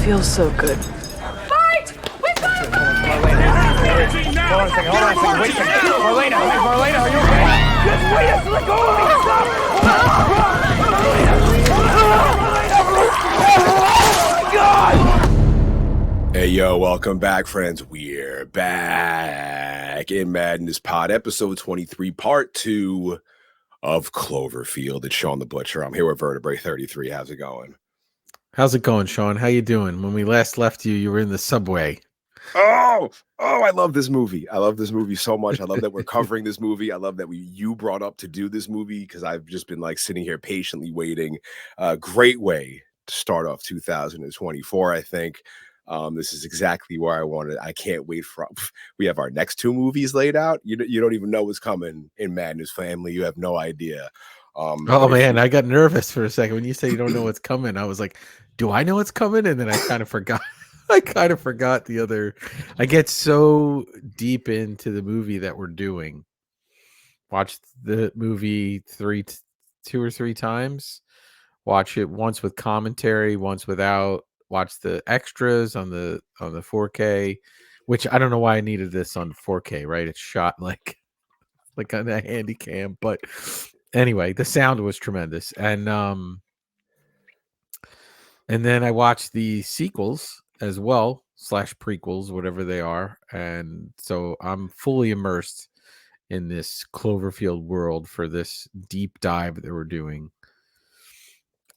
feels so good. Fight! We've got to fight! Hold on a second. Wait a second. Marlena, are you okay? Just wait us. Let go of me. Stop. Oh my God! Hey, yo, welcome back, friends. We're back in Madness Pod, episode 23, part 2 of Cloverfield. It's Shawn the Butcher. I'm here with Ep.23. How's it going? How's it going, Shawn? How you doing? When we last left you, you were in the subway. Oh, I love this movie. I love this movie so much. I love that we're covering this movie. I love that you brought up to do this movie because I've just been like sitting here patiently waiting. Great way to start off 2024, I think. This is exactly where I wanted. I can't wait for. We have our next 2 movies laid out. You don't even know what's coming in Madness Family. You have no idea. Oh man, I got nervous for a second when you said you don't know what's coming. I was like, do I know what's coming? And then I kind of forgot. I the other. I get so deep into the movie that we're doing. Watch the movie 2 or 3 times. Watch it once with commentary, once without. Watch the extras on the 4K, which I don't know why I needed this on 4K. Right, it's shot like on a handy cam, but anyway, the sound was tremendous, and then I watched the sequels as well / prequels, whatever they are, and so I'm fully immersed in this Cloverfield world for this deep dive that we're doing,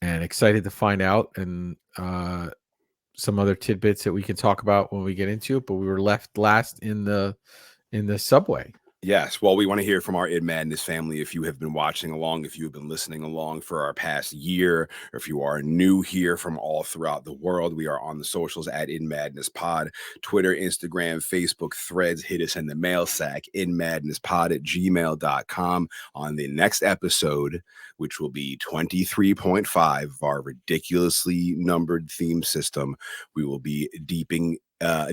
and excited to find out and some other tidbits that we can talk about when we get into it. But we were left last in the subway. Yes. Well, we want to hear from our In Madness family. If you have been watching along, if you have been listening along for our past year, or if you are new here from all throughout the world, we are on the socials at In Madness Pod, Twitter, Instagram, Facebook, Threads. Hit us in the mail sack, inmadnesspod@gmail.com. On the next episode, which will be 23.5 of our ridiculously numbered theme system, we will be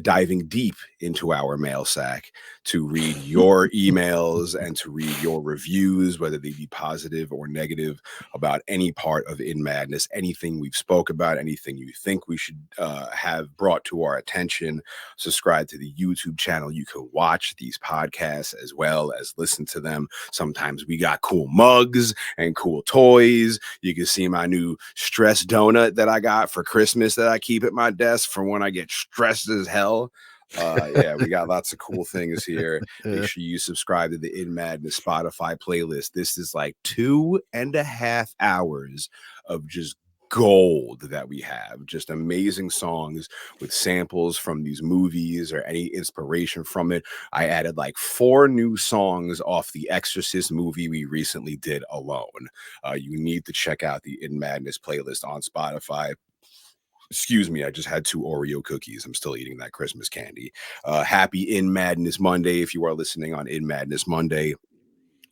diving deep into our mail sack to read your emails and to read your reviews, whether they be positive or negative, about any part of In Madness, anything we've spoke about, anything you think we should have brought to our attention. Subscribe to the YouTube channel. You can watch these podcasts as well as listen to them. Sometimes we got cool mugs and cool toys. You can see my new stress donut that I got for Christmas that I keep at my desk for when I get stressed as hell. Yeah, we got lots of cool things here. Make sure you subscribe to the In Madness Spotify playlist. This is like 2.5 hours of just gold that we have, just amazing songs with samples from these movies or any inspiration from it. I added like 4 new songs off the Exorcist movie we recently did alone. You need to check out the In Madness playlist on Spotify. Excuse me, I just had 2 Oreo cookies. I'm still eating that Christmas candy. Happy In Madness Monday if you are listening on In Madness Monday,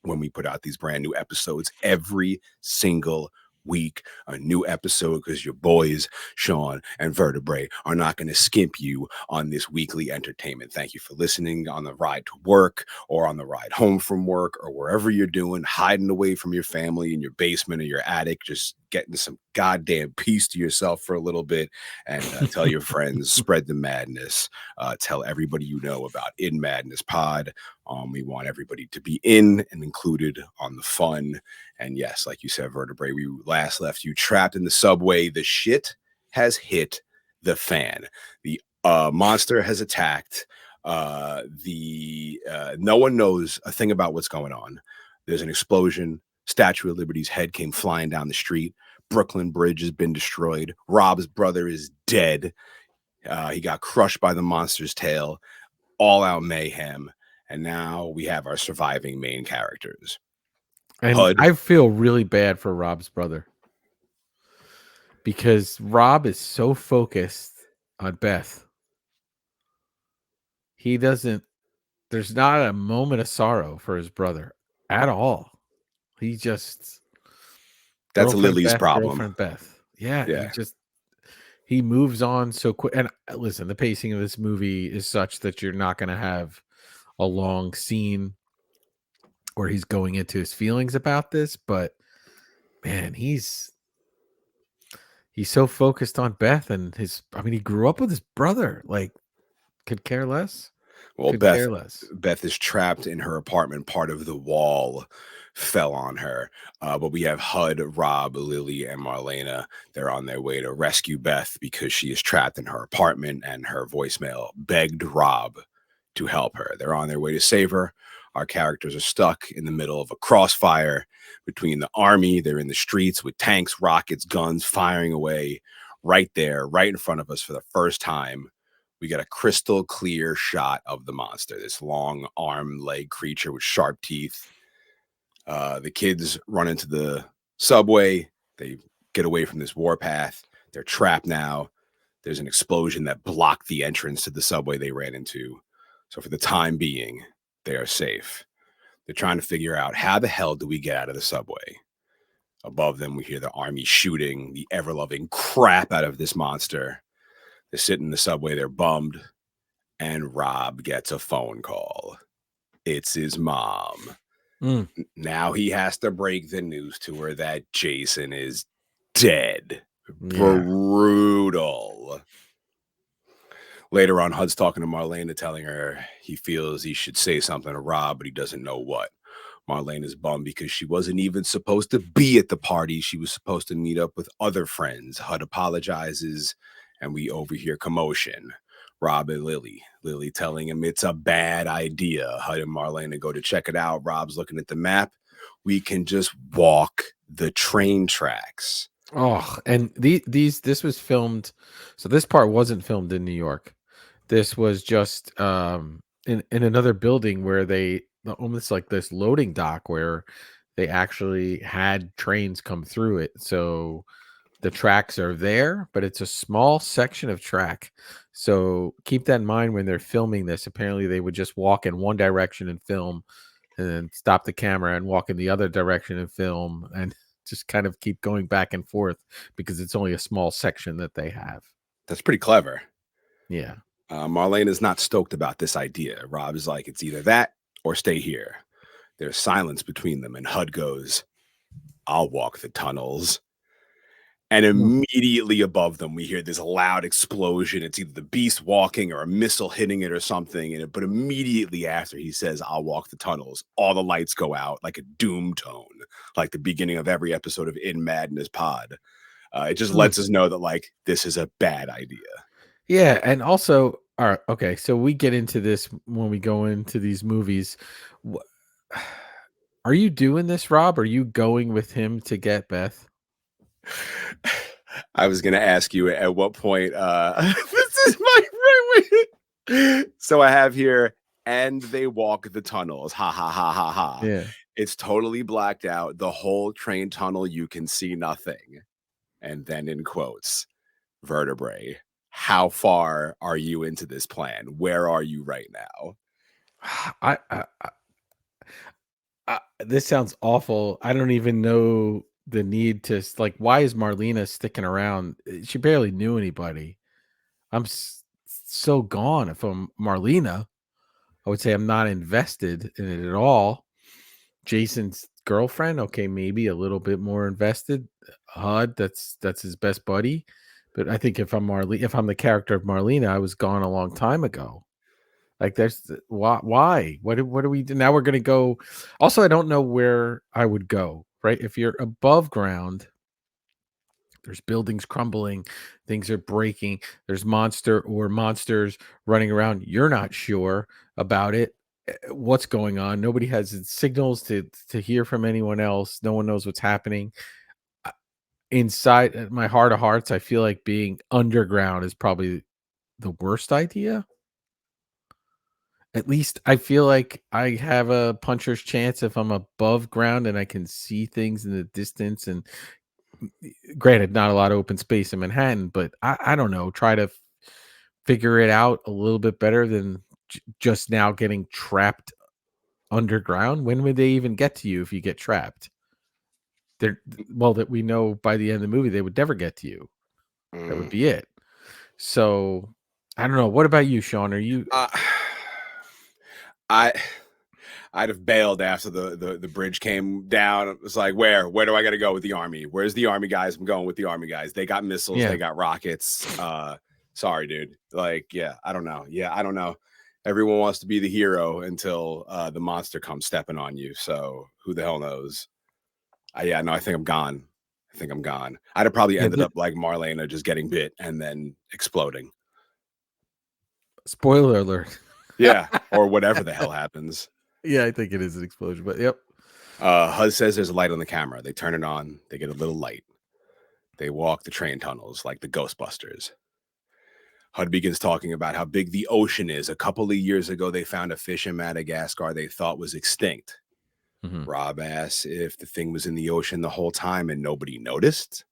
when we put out these brand new episodes every single week. A new episode, because your boys Shawn and Vertebrae are not going to skimp you on this weekly entertainment. Thank you for listening on the ride to work or on the ride home from work or wherever you're doing, hiding away from your family in your basement or your attic, just getting some goddamn peace to yourself for a little bit, and tell your friends, spread the madness, tell everybody you know about In Madness Pod. We want everybody to be in and included on the fun. And yes, like you said, Vertebrae, we last left you trapped in the subway. The shit has hit the fan. The monster has attacked. No one knows a thing about what's going on. There's an explosion. Statue of Liberty's head came flying down the street. Brooklyn Bridge has been destroyed. Rob's brother is dead. He got crushed by the monster's tail. All out mayhem. And now we have our surviving main characters. And HUD. I feel really bad for Rob's brother, because Rob is so focused on Beth. There's not a moment of sorrow for his brother at all. He just, That's Lily's problem. Girlfriend Beth. Yeah. Yeah. He moves on so quick. And listen, the pacing of this movie is such that you're not going to have a long scene where he's going into his feelings about this, but man, he's he's so focused on Beth and he grew up with his brother. Like, could care less. Well, Could care less. Beth is trapped in her apartment. Part of the wall fell on her. But we have Hud, Rob, Lily, and Marlena. They're on their way to rescue Beth because she is trapped in her apartment, and her voicemail begged Rob to help her. They're on their way to save her. Our characters are stuck in the middle of a crossfire between the army. They're in the streets with tanks, rockets, guns firing away right there, right in front of us for the first time. We get a crystal clear shot of the monster, this long arm leg creature with sharp teeth. The kids run into the subway. They get away from this warpath. They're trapped now. There's an explosion that blocked the entrance to the subway they ran into. So for the time being, they are safe. They're trying to figure out, how the hell do we get out of the subway? Above them, we hear the army shooting the ever-loving crap out of this monster. They're sitting in the subway. They're bummed. And Rob gets a phone call. It's his mom. Now he has to break the news to her that Jason is dead. Yeah. Brutal. Later on, Hud's talking to Marlena, telling her he feels he should say something to Rob, but he doesn't know what. Marlena's bummed because she wasn't even supposed to be at the party. She was supposed to meet up with other friends. Hud apologizes, and we overhear commotion. Rob and Lily telling him it's a bad idea. Hud and Marlena go to check it out. Rob's looking at the map. We can just walk the train tracks. Oh, and this was filmed. So this part wasn't filmed in New York. This was just in another building where they almost like this loading dock where they actually had trains come through it. So the tracks are there, but it's a small section of track. So keep that in mind when they're filming this. Apparently, they would just walk in one direction and film, and then stop the camera and walk in the other direction and film, and just kind of keep going back and forth because it's only a small section that they have. That's pretty clever. Yeah. Marlena's not stoked about this idea. Rob is like, it's either that or stay here. There's silence between them, and Hud goes, I'll walk the tunnels. And immediately above them, we hear this loud explosion. It's either the beast walking or a missile hitting it or something. But immediately after he says, I'll walk the tunnels, all the lights go out like a doom tone, like the beginning of every episode of In Madness Pod. It just lets us know that, like, this is a bad idea. Yeah, and also, all right, okay, so we get into this when we go into these movies. Are you doing this, Rob? Are you going with him to get Beth? I was going to ask you at what point, this is my right. So I have here, and they walk the tunnels. Ha, ha, ha, ha, ha. Yeah. It's totally blacked out. The whole train tunnel, you can see nothing. And then in quotes, vertebrae. How far are you into this plan? Where are you right now? This sounds awful. I don't even know the need to, like, why is Marlena sticking around? She barely knew anybody. I'm so gone. If I'm Marlena, I would say I'm not invested in it at all. Jason's girlfriend, okay, maybe a little bit more invested. Hud, that's his best buddy. But I think if I'm the character of Marlena, I was gone a long time ago. Like, there's why? What do we do? Now we're gonna go. Also, I don't know where I would go, right? If you're above ground, there's buildings crumbling, things are breaking, there's monsters running around. You're not sure about it. What's going on? Nobody has signals to hear from anyone else. No one knows what's happening. Inside my heart of hearts, I feel like being underground is probably the worst idea. At least I feel like I have a puncher's chance if I'm above ground and I can see things in the distance. And granted, not a lot of open space in Manhattan, but I don't know. Try to figure it out a little bit better than just now getting trapped underground. When would they even get to you if you get trapped? That we know by the end of the movie, they would never get to you. That would be it. So I don't know. What about you, Shawn? Are you? I'd have bailed after the bridge came down. It was like, where do I got to go with the army? Where's the army guys? I'm going with the army guys. They got missiles. Yeah. They got rockets. Sorry, dude. Like, yeah, I don't know. Yeah, I don't know. Everyone wants to be the hero until the monster comes stepping on you. So who the hell knows? Yeah, no, I think I'm gone. I'd have probably ended up like Marlena, just getting bit and then exploding. Spoiler alert. Yeah, or whatever the hell happens. Yeah, I think it is an explosion, but yep. HUD says there's a light on the camera. They turn it on. They get a little light. They walk the train tunnels like the Ghostbusters. HUD begins talking about how big the ocean is. A couple of years ago, they found a fish in Madagascar they thought was extinct. Mm-hmm. Rob asks if the thing was in the ocean the whole time and nobody noticed.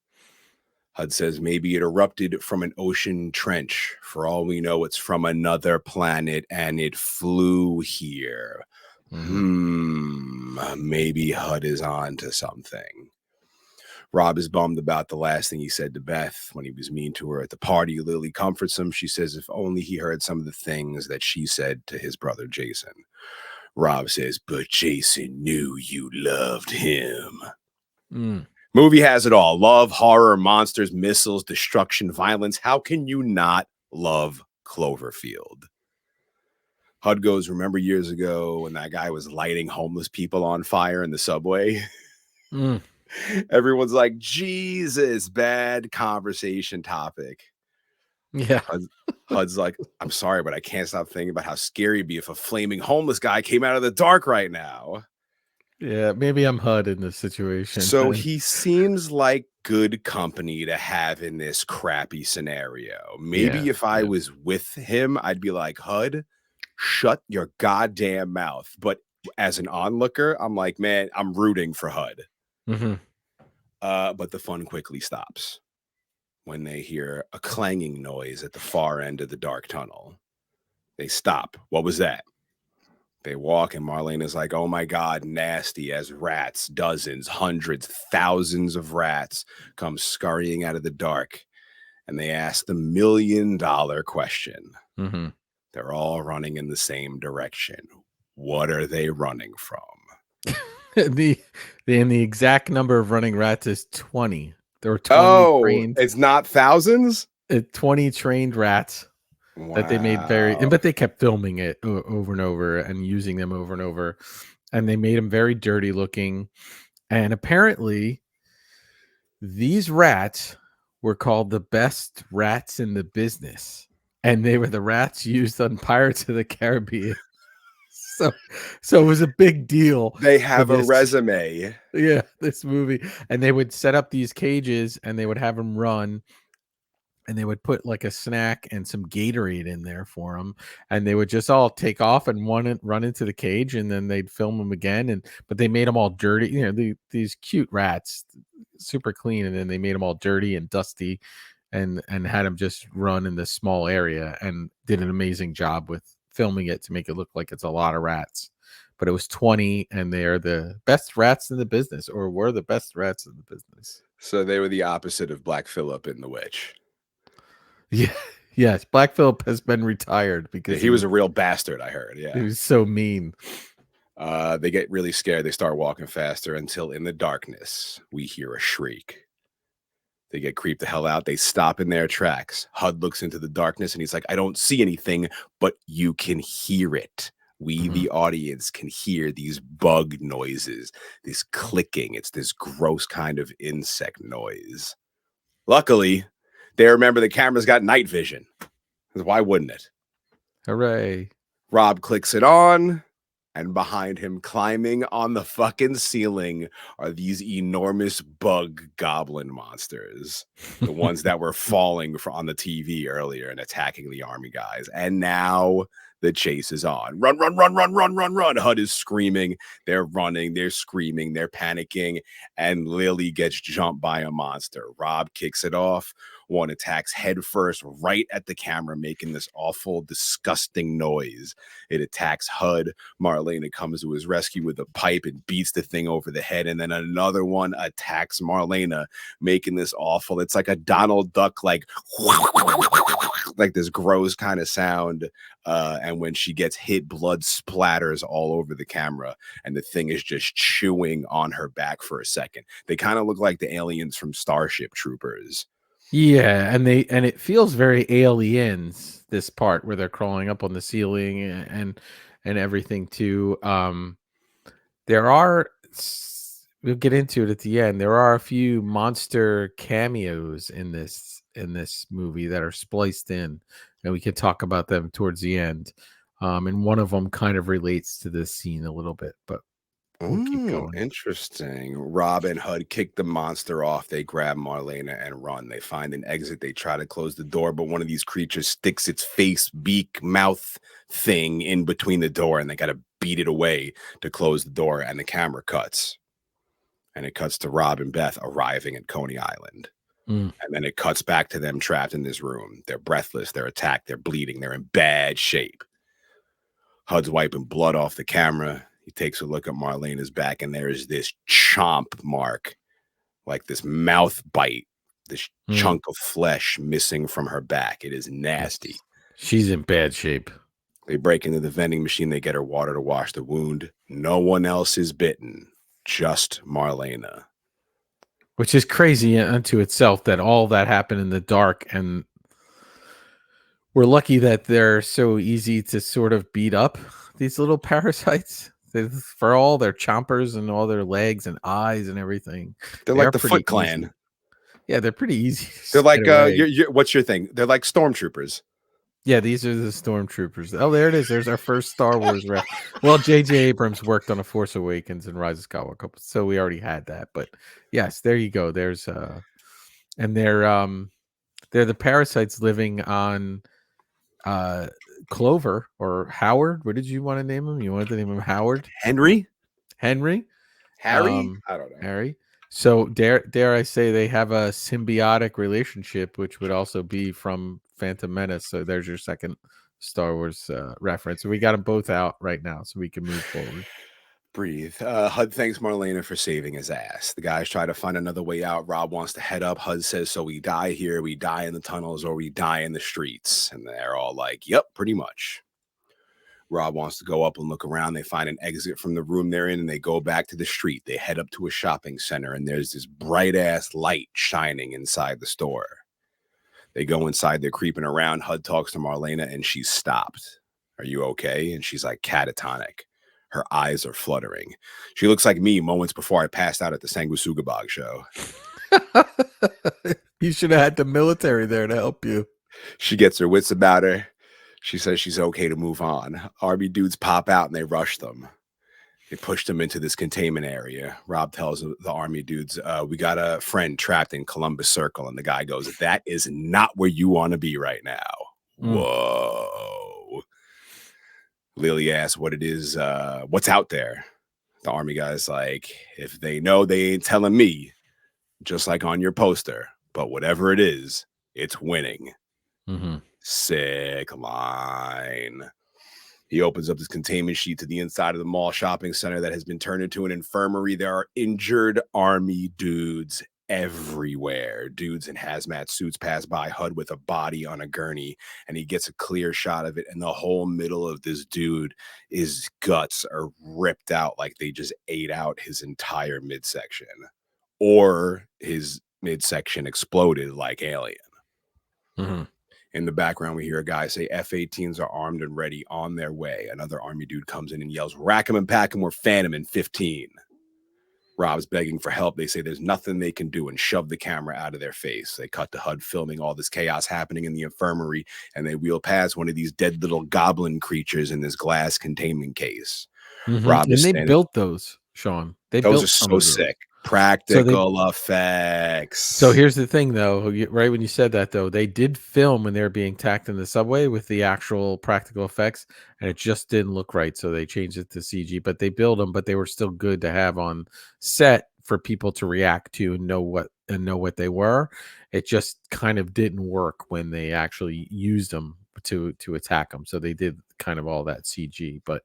HUD says maybe it erupted from an ocean trench. For all we know, it's from another planet and it flew here. Maybe HUD is on to something. Rob is bummed about the last thing he said to Beth when he was mean to her at the party. Lily comforts him. She says if only he heard some of the things that she said to his brother Jason. Rob says, but Jason knew you loved him. Movie has it all. Love, horror, monsters, missiles, destruction, violence. How can you not love Cloverfield? HUD goes, remember years ago when that guy was lighting homeless people on fire in the subway? Everyone's like, Jesus, bad conversation topic. Yeah. HUD's like, I'm sorry, but I can't stop thinking about how scary it'd be if a flaming homeless guy came out of the dark right now. Yeah, maybe I'm HUD in this situation. So he seems like good company to have in this crappy scenario. Maybe if I was with him, I'd be like, HUD, shut your goddamn mouth. But as an onlooker, I'm like, man, I'm rooting for HUD. But the fun quickly stops when they hear a clanging noise at the far end of the dark tunnel. They stop. What was that? They walk and Marlene is like, oh my God, nasty, as rats, dozens, hundreds, thousands of rats come scurrying out of the dark. And they ask the $1 million question. They're all running in the same direction. What are they running from? the exact number of running rats is 20. There were 20 trained. It's not thousands? 20 trained rats. Wow. That they made but they kept filming it over and over and using them over and over. And they made them very dirty looking. And apparently these rats were called the best rats in the business. And they were the rats used on Pirates of the Caribbean. So it was a big deal. They have a resume. Yeah, this movie. And they would set up these cages and they would have them run. And they would put like a snack and some Gatorade in there for them, and they would just all take off and run into the cage, and then they'd film them again. But they made them all dirty, you know, these cute rats, super clean, and then they made them all dirty and dusty, and had them just run in this small area, and did an amazing job with filming it to make it look like it's a lot of rats. But it was 20, and they are the best rats in the business, or were the best rats in the business. So they were the opposite of Black Phillip in The Witch. Yeah, yes. Black Phillip has been retired because he was a real bastard, I heard. Yeah. He was so mean. They get really scared. They start walking faster until in the darkness, we hear a shriek. They get creeped the hell out. They stop in their tracks. HUD looks into the darkness and he's like, I don't see anything, but you can hear it. We, the audience, can hear these bug noises, this clicking. It's this gross kind of insect noise. Luckily, they remember the camera's got night vision. Why wouldn't it? Hooray. Rob clicks it on, and behind him, climbing on the fucking ceiling, are these enormous bug goblin monsters. The ones that were falling on the TV earlier and attacking the army guys. And now the chase is on. Run, run, run, run, run, run, run. HUD is screaming. They're running. They're screaming. They're panicking. And Lily gets jumped by a monster. Rob kicks it off. One attacks head first right at the camera, making this awful, disgusting noise. It attacks HUD. Marlena comes to his rescue with a pipe and beats the thing over the head. And then another one attacks Marlena, making this awful. It's like a Donald Duck, like this gross kind of sound. And when she gets hit, blood splatters all over the camera, and the thing is just chewing on her back for a second. They kind of look like the aliens from Starship Troopers. Yeah, and it feels very Aliens, this part where they're crawling up on the ceiling and everything too. We'll get into it at the end. There are a few monster cameos in this movie that are spliced in, and we can talk about them towards the end. And one of them kind of relates to this scene a little bit, but we'll keep going. Interesting. Rob and HUD kick the monster off. They grab Marlena and run. They find an exit. They try to close the door, but one of these creatures sticks its face, beak, mouth thing in between the door, and they got to beat it away to close the door, and the camera cuts. And it cuts to Rob and Beth arriving at Coney Island. And then it cuts back to them trapped in this room. They're breathless. They're attacked. They're bleeding. They're in bad shape. HUD's wiping blood off the camera. He takes a look at Marlena's back, and there's this chomp mark, like this mouth bite, this chunk of flesh missing from her back. It is nasty. She's in bad shape. They break into the vending machine. They get her water to wash the wound. No one else is bitten, just Marlena. Which is crazy unto itself that all that happened in the dark, and we're lucky that they're so easy to sort of beat up, these little parasites. For all their chompers and all their legs and eyes and everything. They're like the Foot Clan. Easy. Yeah, they're pretty easy. They're like, what's your thing? They're like stormtroopers. Yeah, these are the stormtroopers. Oh, there it is. There's our first Star Wars ref. Well, J.J. Abrams worked on A Force Awakens and Rise of Skywalker, so we already had that. But yes, there you go. There's and they're the parasites living on Clover or Howard. What did you want to name him? You wanted to name him Howard? Henry? Harry? I don't know. Harry. So dare I say they have a symbiotic relationship, which would also be from Phantom Menace. So there's your second Star Wars reference. So we got them both out right now, so we can move forward. Breathe. HUD thanks Marlena for saving his ass. The guys try to find another way out. Rob wants to head up. HUD says, so we die here, we die in the tunnels, or we die in the streets. And they're all like, yep, pretty much. Rob wants to go up and look around. They find an exit from the room they're in, and they go back to the street. They head up to a shopping center, and there's this bright-ass light shining inside the store. They go inside. They're creeping around. HUD talks to Marlena, and she's stopped. Are you okay? And she's like catatonic. Her eyes are fluttering. She looks like me moments before I passed out at the Sanguisugabog show. You should have had the military there to help you. She gets her wits about her. She says she's okay to move on. Army dudes pop out and they rush them. They push them into this containment area. Rob tells the Army dudes, we got a friend trapped in Columbus Circle. And the guy goes, that is not where you want to be right now. Whoa. Lily asks what it is, what's out there. The Army guy's like, if they know, they ain't telling me, just like on your poster. But whatever it is, it's winning. Sick line. He opens up this containment sheet to the inside of the mall shopping center that has been turned into an infirmary. There are injured Army dudes everywhere. Dudes in hazmat suits pass by HUD with a body on a gurney, and he gets a clear shot of it, and the whole middle of this dude, his guts are ripped out like they just ate out his entire midsection, or his midsection exploded like Alien. In the background, we hear a guy say F-18s are armed and ready, on their way. Another Army dude comes in and yells, rack 'em and pack 'em, we're Phantom in 15. Rob's begging for help. They say there's nothing they can do and shove the camera out of their face. They cut to HUD filming all this chaos happening in the infirmary, and they wheel past one of these dead little goblin creatures in this glass containment case. Rob and they built those, Shawn. Those are so sick. Practical effects. So here's the thing, though. Right when you said that, though, they did film when they were being attacked in the subway with the actual practical effects, and it just didn't look right. So they changed it to CG, but they built them, but they were still good to have on set for people to react to and know what they were. It just kind of didn't work when they actually used them to attack them. So they did kind of all that CG, but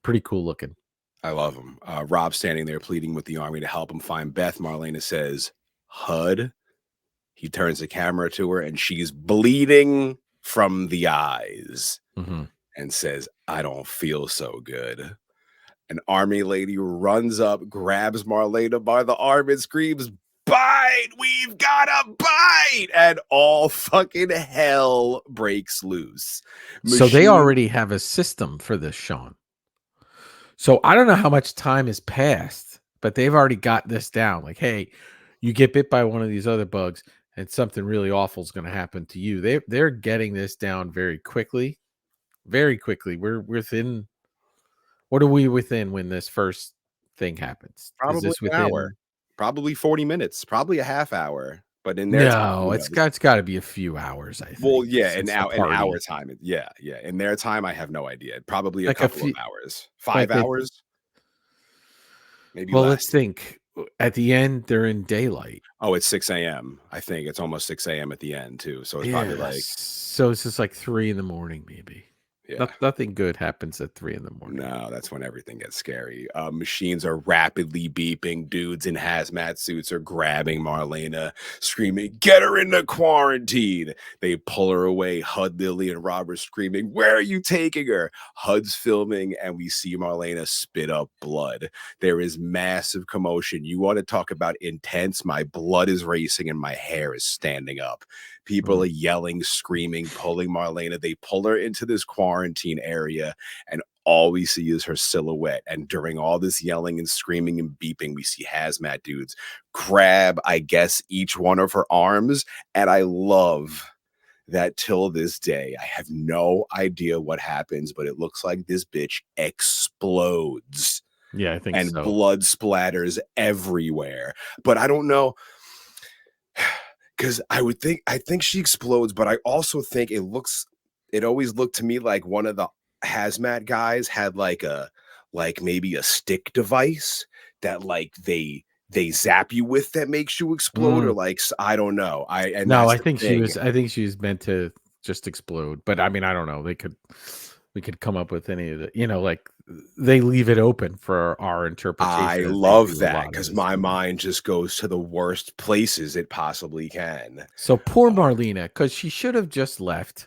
pretty cool looking. I love him. Rob standing there pleading with the army to help him find Beth. Marlena says, HUD. He turns the camera to her and she's bleeding from the eyes and says, I don't feel so good. An army lady runs up, grabs Marlena by the arm and screams, bite! We've got a bite! And all fucking hell breaks loose. So they already have a system for this, Shawn. So I don't know how much time has passed, but they've already got this down. Like, hey, you get bit by one of these other bugs and something really awful is going to happen to you. They're getting this down very quickly. Very quickly. We're within. What are we within when this first thing happens? Probably Is this an hour, probably 40 minutes, probably a half hour. But in their time, it's got to be a few hours. I think. Well, yeah, an hour time. Yeah. In their time, I have no idea. Probably a couple of hours, 5 hours, maybe. Well, less. let's think. At the end, they're in daylight. Oh, it's 6 a.m. I think it's almost 6 a.m. at the end too. So it's probably like. So it's just like 3 a.m, maybe. Yeah. Nothing good happens at 3 a.m. No, that's when everything gets scary. Machines are rapidly beeping. Dudes in hazmat suits are grabbing Marlena, screaming, get her into quarantine. They pull her away. HUD, Lily, and Rob are screaming, where are you taking her? HUD's filming, and we see Marlena spit up blood. There is massive commotion. You want to talk about intense? My blood is racing and my hair is standing up. People are yelling, screaming, pulling Marlena. They pull her into this quarantine area, and all we see is her silhouette. And during all this yelling and screaming and beeping, we see hazmat dudes grab, I guess, each one of her arms. And I love that till this day, I have no idea what happens, but it looks like this bitch explodes. Yeah, I think and so. And blood splatters everywhere. But I don't know. Because I think she explodes, but I also think it always looked to me like one of the hazmat guys had like maybe a stick device that like they zap you with that makes you explode or like, I don't know. I think she was meant to just explode, but I mean, I don't know. We could come up with any of the, like they leave it open for our interpretation. I love that because my mind just goes to the worst places it possibly can. So poor Marlena, because she should have just left.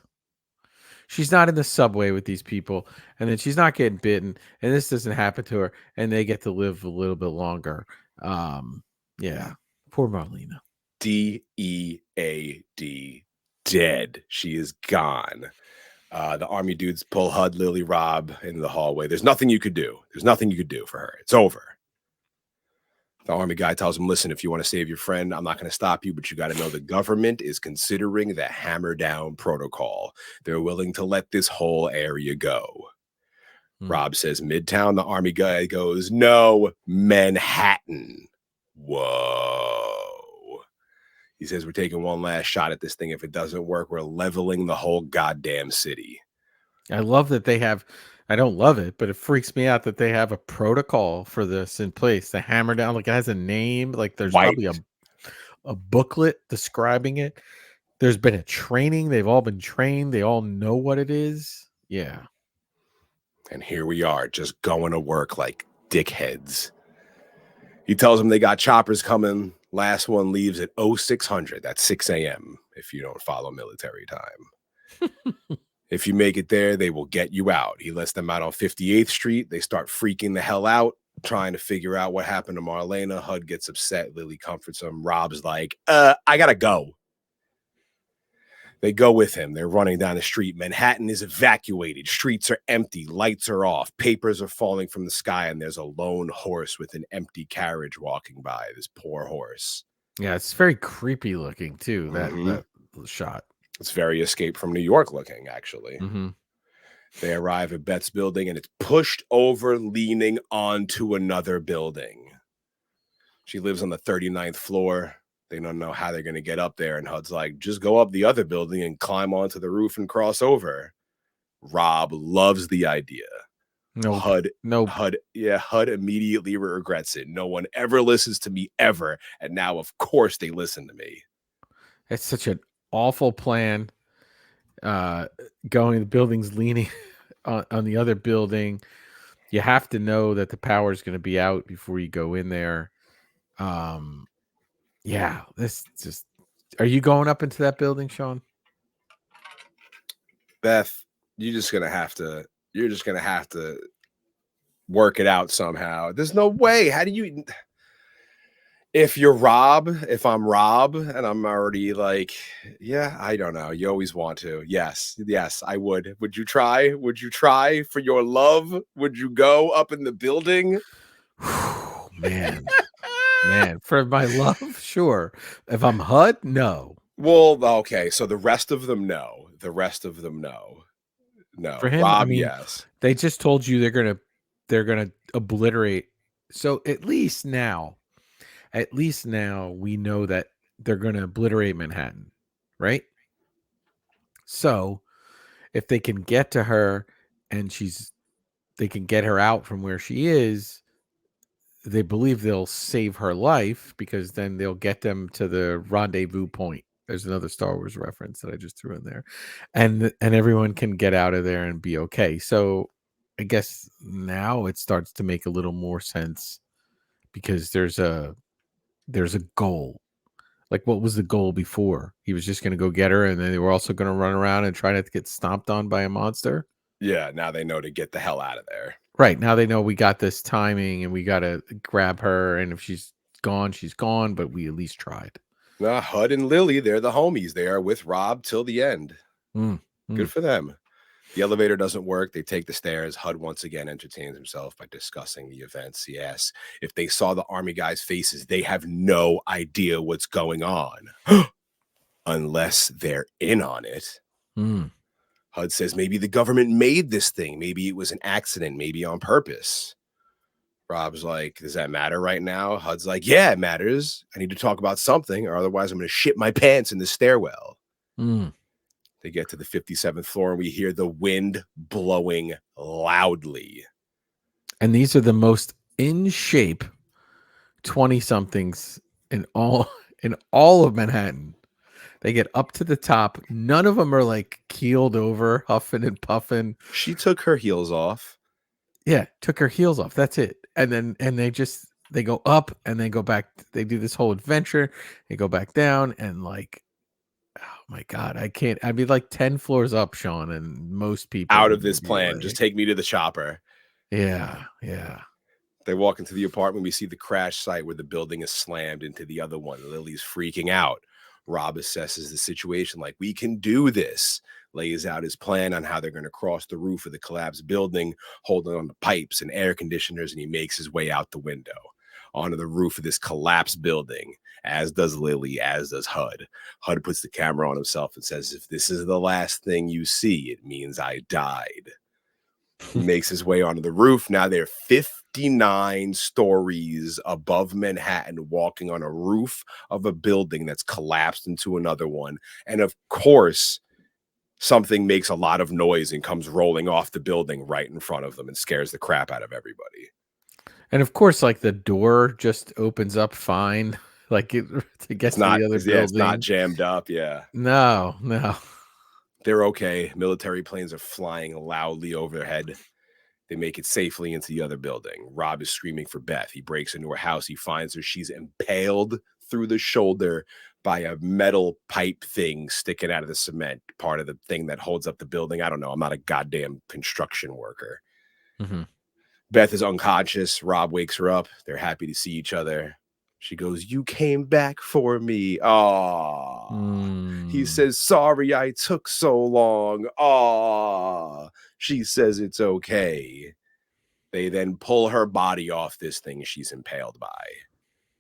She's not in the subway with these people, and then she's not getting bitten, and this doesn't happen to her, and they get to live a little bit longer. Yeah, poor Marlena. DEAD, dead. She is gone. The army dudes pull HUD, Lily, Rob into the hallway. There's nothing you could do. There's nothing you could do for her. It's over. The army guy tells him, listen, if you want to save your friend, I'm not going to stop you, but you got to know the government is considering the hammer down protocol. They're willing to let this whole area go. Rob says Midtown. The army guy goes, no, Manhattan. Whoa. He says, we're taking one last shot at this thing. If it doesn't work, we're leveling the whole goddamn city. I love that they have, I don't love it, but it freaks me out that they have a protocol for this in place. The hammer down, like it has a name, like there's probably a booklet describing it. There's been a training. They've all been trained. They all know what it is. Yeah. And here we are just going to work like dickheads. He tells them they got choppers coming. Last one leaves at 0600. That's 6 a.m. if you don't follow military time. If you make it there, they will get you out. He lets them out on 58th Street. They start freaking the hell out, trying to figure out what happened to Marlena. HUD gets upset. Lily comforts him. Rob's like, I gotta go. They go with him. They're running down the street. Manhattan is evacuated. Streets are empty. Lights are off. Papers are falling from the sky. And there's a lone horse with an empty carriage walking by. This poor horse. Yeah, it's very creepy looking, too, that shot. It's very Escape from New York looking, actually. They arrive at Beth's building, and it's pushed over, leaning onto another building. She lives on the 39th floor. They don't know how they're going to get up there. And HUD's like, just go up the other building and climb onto the roof and cross over. Rob loves the idea. HUD immediately regrets it. No one ever listens to me ever. And now, of course, they listen to me. It's such an awful plan. Going, the building's leaning on the other building. You have to know that the power is going to be out before you go in there. Yeah, this just. Are you going up into that building, Shawn? Beth, you're just gonna have to work it out somehow. There's no way. How do you? If I'm Rob, and I'm already like, yeah, I don't know. You always want to. Yes, I would. Would you try? Would you try for your love? Would you go up in the building? Man, for my love, sure. If I'm HUD, no. Well, okay. So the rest of them, no. The rest of them, no. No. For him, I Rob, mean, yes. they just told you they're gonna obliterate. So at least now we know that they're gonna obliterate Manhattan, right? So if they can get to her and they can get her out from where she is, they believe they'll save her life, because then they'll get them to the rendezvous point. There's another Star Wars reference that I just threw in there, and everyone can get out of there and be okay. So I guess now it starts to make a little more sense, because there's a goal. Like, what was the goal before? He was just going to go get her, and then they were also going to run around and try not to get stomped on by a monster. Yeah, now they know to get the hell out of there. Right, now they know we got this timing, and we got to grab her, and if she's gone, but we at least tried. Nah, HUD and Lily, they're the homies. They are with Rob till the end. Good for them. The elevator doesn't work. They take the stairs. HUD once again entertains himself by discussing the events. Yes, if they saw the army guys' faces, they have no idea what's going on. Unless they're in on it. HUD says maybe the government made this thing. Maybe it was an accident. Maybe on purpose. Rob's like, does that matter right now? HUD's like, yeah, it matters. I need to talk about something, or otherwise I'm going to shit my pants in the stairwell. They get to the 57th floor, and we hear the wind blowing loudly. And these are the most in shape 20-somethings in all of Manhattan. They get up to the top. None of them are like keeled over, huffing and puffing. She took her heels off. Yeah, took her heels off. That's it. And they go up and they go back. They do this whole adventure. They go back down, and like, oh my God, I can't. I'd be like 10 floors up, Shawn, and most people Out of this would be plan. like, Just take me to the chopper. Yeah. They walk into the apartment. We see the crash site where the building is slammed into the other one. Lily's freaking out. Rob assesses the situation like, we can do this. Lays out his plan on how they're going to cross the roof of the collapsed building, holding on to pipes and air conditioners, and he makes his way out the window onto the roof of this collapsed building, as does Lily, as does HUD. HUD puts the camera on himself and says, if this is the last thing you see, it means I died. He makes his way onto the roof. Now they're 59 stories above Manhattan, walking on a roof of a building that's collapsed into another one. And of course, something makes a lot of noise and comes rolling off the building right in front of them and scares the crap out of everybody. And of course, like, the door just opens up fine. Like, to get to the other building. Yeah, it's not jammed up. Yeah. No. They're okay. Military planes are flying loudly overhead. They make it safely into the other building. Rob is screaming for Beth. He breaks into her house. He finds her. She's impaled through the shoulder by a metal pipe thing sticking out of the cement, part of the thing that holds up the building. I don't know. I'm not a goddamn construction worker. Beth is unconscious. Rob wakes her up. They're happy to see each other. She goes, you came back for me. Aww. He says, sorry, I took so long. Aww. She says it's okay. They then pull her body off this thing she's impaled by.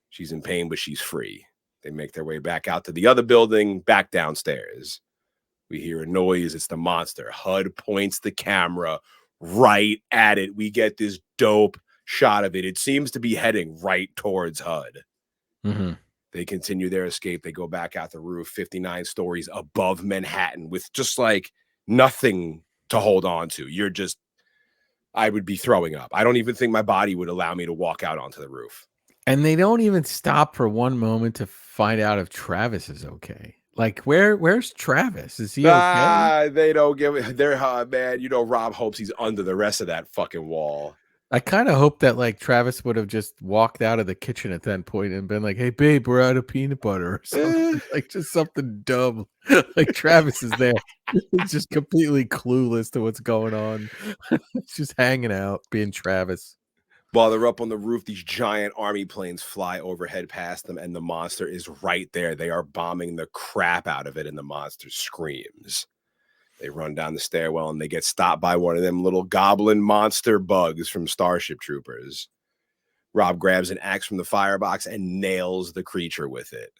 She's in pain, but she's free. They make their way back out to the other building, back downstairs. We hear a noise. It's the monster. HUD points the camera right at it. We get this dope shot of it. It seems to be heading right towards HUD. They continue their escape. They go back out the roof, 59 stories above Manhattan, with just like nothing to hold on to. I would be throwing up. I don't even think my body would allow me to walk out onto the roof. And they don't even stop for one moment to find out if Travis is okay. Like, where's Travis? Is he okay? They don't give it. They're man. You know, Rob hopes he's under the rest of that fucking wall. I kind of hope that like Travis would have just walked out of the kitchen at that point and been like, "Hey, babe, we're out of peanut butter," or something like just something dumb. Like Travis is there, he's just completely clueless to what's going on. He's just hanging out, being Travis. While they're up on the roof, these giant army planes fly overhead past them, and the monster is right there. They are bombing the crap out of it, and the monster screams. They run down the stairwell, and they get stopped by one of them little goblin monster bugs from Starship Troopers. Rob grabs an axe from the firebox and nails the creature with it.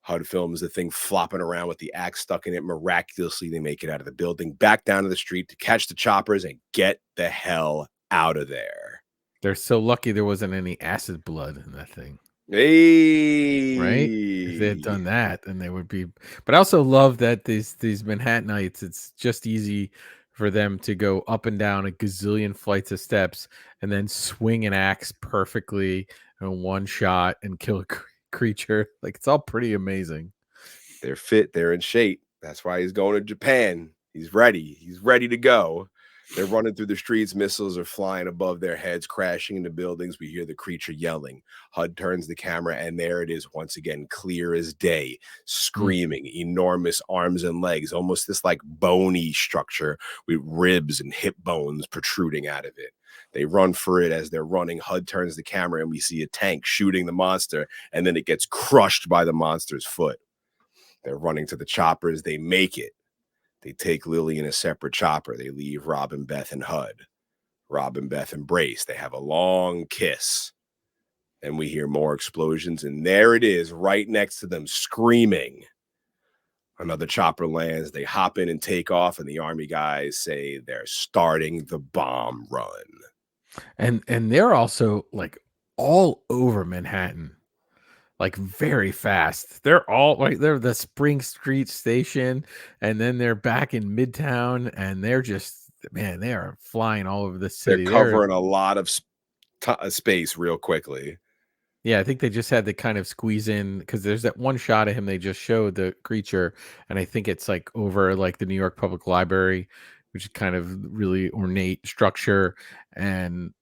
HUD films the thing flopping around with the axe stuck in it. Miraculously, they make it out of the building, back down to the street to catch the choppers and get the hell out of there. They're so lucky there wasn't any acid blood in that thing. Hey, right? If they had done that, then they would be. But I also love that these Manhattanites, it's just easy for them to go up and down a gazillion flights of steps and then swing an axe perfectly in one shot and kill a creature. Like, it's all pretty amazing. They're fit. They're in shape. That's why he's going to Japan. He's ready. He's ready to go. They're running through the streets. Missiles are flying above their heads, crashing into buildings. We hear the creature yelling. HUD turns the camera, and there it is once again, clear as day, screaming, enormous arms and legs, almost this like bony structure with ribs and hip bones protruding out of it. They run for it. As they're running, HUD turns the camera, and we see a tank shooting the monster, and then it gets crushed by the monster's foot. They're running to the choppers. They make it. They take Lily in a separate chopper. They leave Rob and Beth and HUD. Rob and Beth embrace. They have a long kiss. And we hear more explosions. And there it is, right next to them, screaming. Another chopper lands. They hop in and take off. And the army guys say they're starting the bomb run. And they're also like all over Manhattan. Like very fast. They're all like they're the Spring Street station, and then they're back in Midtown, and they're just, man, they are flying all over the city. They're covering a lot of space real quickly. Yeah, I think they just had to kind of squeeze in because there's that one shot of him they just showed the creature, and I think it's like over like the New York Public Library, which is kind of really ornate structure, and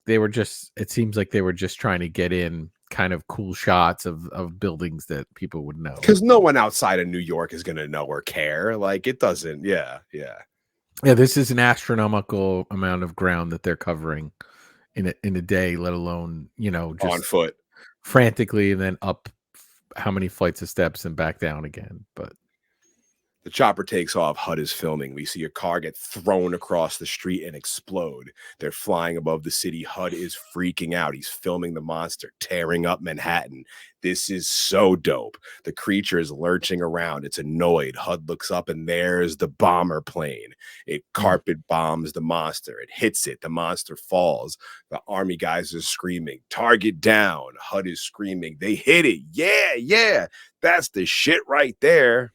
they were just, it seems like they were just trying to get in kind of cool shots of buildings that people would know, because no one outside of New York is going to know or care. Like, it doesn't. Yeah. This is an astronomical amount of ground that they're covering in a day, let alone, just on foot frantically, and then up how many flights of steps and back down again. But the chopper takes off. HUD is filming. We see a car get thrown across the street and explode. They're flying above the city. HUD is freaking out. He's filming the monster tearing up Manhattan. This is so dope. The creature is lurching around. It's annoyed. HUD looks up, and there's the bomber plane. It carpet bombs the monster. It hits it. The monster falls. The army guys are screaming, "Target down." HUD is screaming, "They hit it. Yeah. That's the shit right there."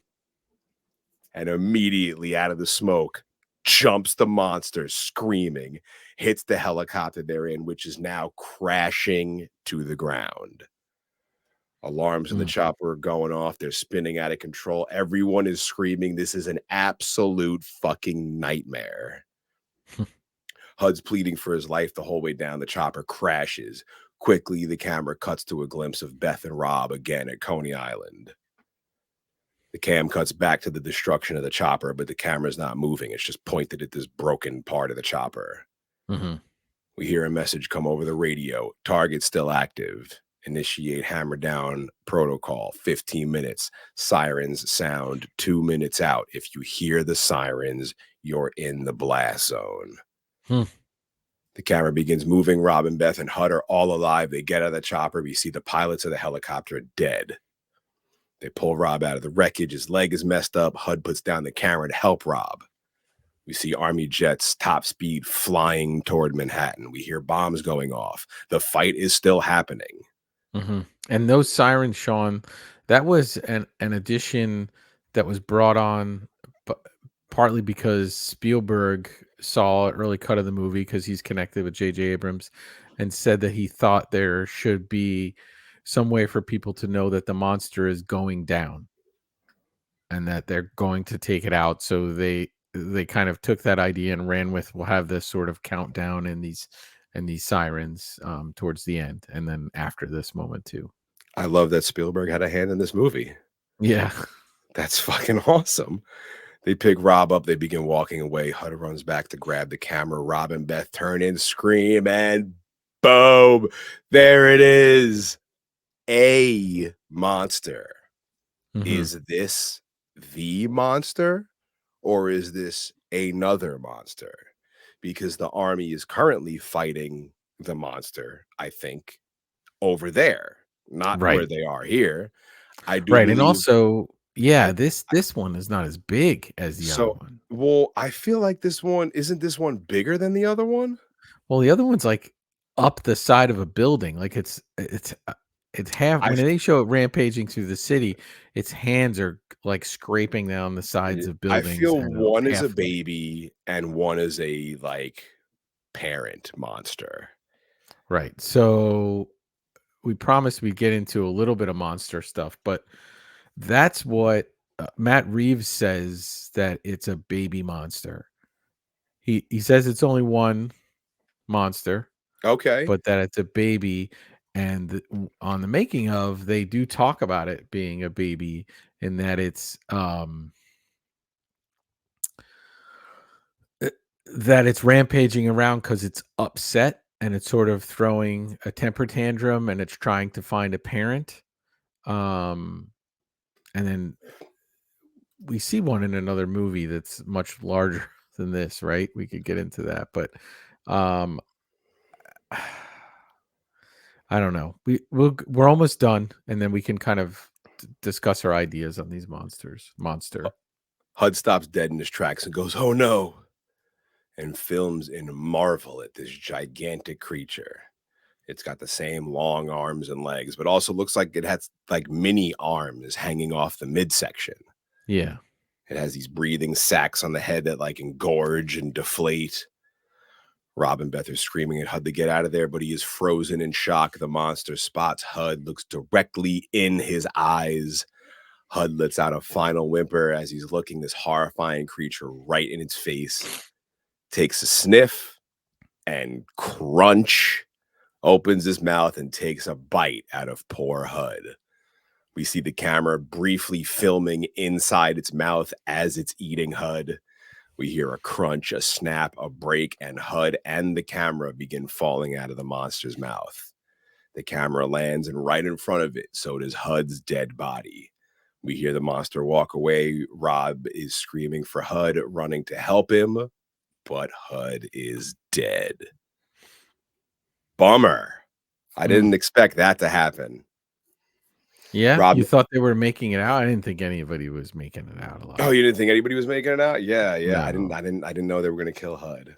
And immediately out of the smoke jumps the monster, screaming, hits the helicopter they're in, which is now crashing to the ground. Alarms in the chopper are going off. They're spinning out of control. Everyone is screaming. This is an absolute fucking nightmare. HUD's pleading for his life the whole way down. The chopper crashes. Quickly, the camera cuts to a glimpse of Beth and Rob again at Coney Island. The cam cuts back to the destruction of the chopper, but the camera's not moving. It's just pointed at this broken part of the chopper. We hear a message come over the radio. Target still active. Initiate hammer down protocol. 15 minutes. Sirens sound 2 minutes out. If you hear the sirens, you're in the blast zone. The camera begins moving. Rob and Beth and HUD are all alive. They get out of the chopper. We see the pilots of the helicopter dead. They pull Rob out of the wreckage. His leg is messed up. HUD puts down the camera to help Rob. We see army jets top speed flying toward Manhattan. We hear bombs going off. The fight is still happening. And those sirens, Shawn, that was an addition that was brought on partly because Spielberg saw an early cut of the movie because he's connected with J.J. Abrams, and said that he thought there should be some way for people to know that the monster is going down. and that they're going to take it out. So they kind of took that idea and ran with, we'll have this sort of countdown and these sirens towards the end, and then after this moment too. I love that Spielberg had a hand in this movie. Yeah. That's fucking awesome. They pick Rob up. They begin walking away. Hud runs back to grab the camera. Rob and Beth turn and scream, and boom, there it is. A monster. Mhm. Is this the monster, or is this another monster? Because the army is currently fighting the monster, I think, over there, not where Right. they are here. I do Right. And believe. also, yeah, I, this one is not as big as the other so, one. well, I feel like this one isn't this one bigger than the other one? Well, the other one's like up the side of a building. Like it's half, I when they show it rampaging through the city, its hands are like scraping down the sides of I buildings, feel and one is a half. baby and one is a like parent monster. Right. So we promised we'd get into a little bit of monster stuff, but that's what Matt Reeves says, that it's a baby monster. He says it's only one monster, Okay. but that it's a baby. And on the making of, they do talk about it being a baby, and that it's rampaging around because it's upset, and it's sort of throwing a temper tantrum, and it's trying to find a parent. Um, and then we see one in another movie that's much larger than this, right? We could get into that, but um I don't know. We're almost done, and then we can kind of discuss our ideas on these monster. Hud stops dead in his tracks and goes, "Oh no," and films in marvel at this gigantic creature. It's got the same long arms and legs, but also looks like it has like mini arms hanging off the midsection. Yeah. It has these breathing sacs on the head that like engorge and deflate. Rob and Beth are screaming at Hud to get out of there, but he is frozen in shock. The monster spots Hud, looks directly in his eyes. Hud lets out a final whimper as he's looking this horrifying creature right in its face, takes a sniff, and crunch, opens his mouth and takes a bite out of poor Hud. We see the camera briefly filming inside its mouth as it's eating Hud. We hear a crunch, a snap, a break, and Hud and the camera begin falling out of the monster's mouth. The camera lands, and right in front of it, so does Hud's dead body. We hear the monster walk away. Rob is screaming for Hud, running to help him, but Hud is dead. Bummer. I didn't expect that to happen. Yeah, Rob, you thought they were making it out? I didn't think anybody was making it out alive. oh, you didn't think anybody was making it out? Yeah. No. I didn't know they were gonna kill Hud.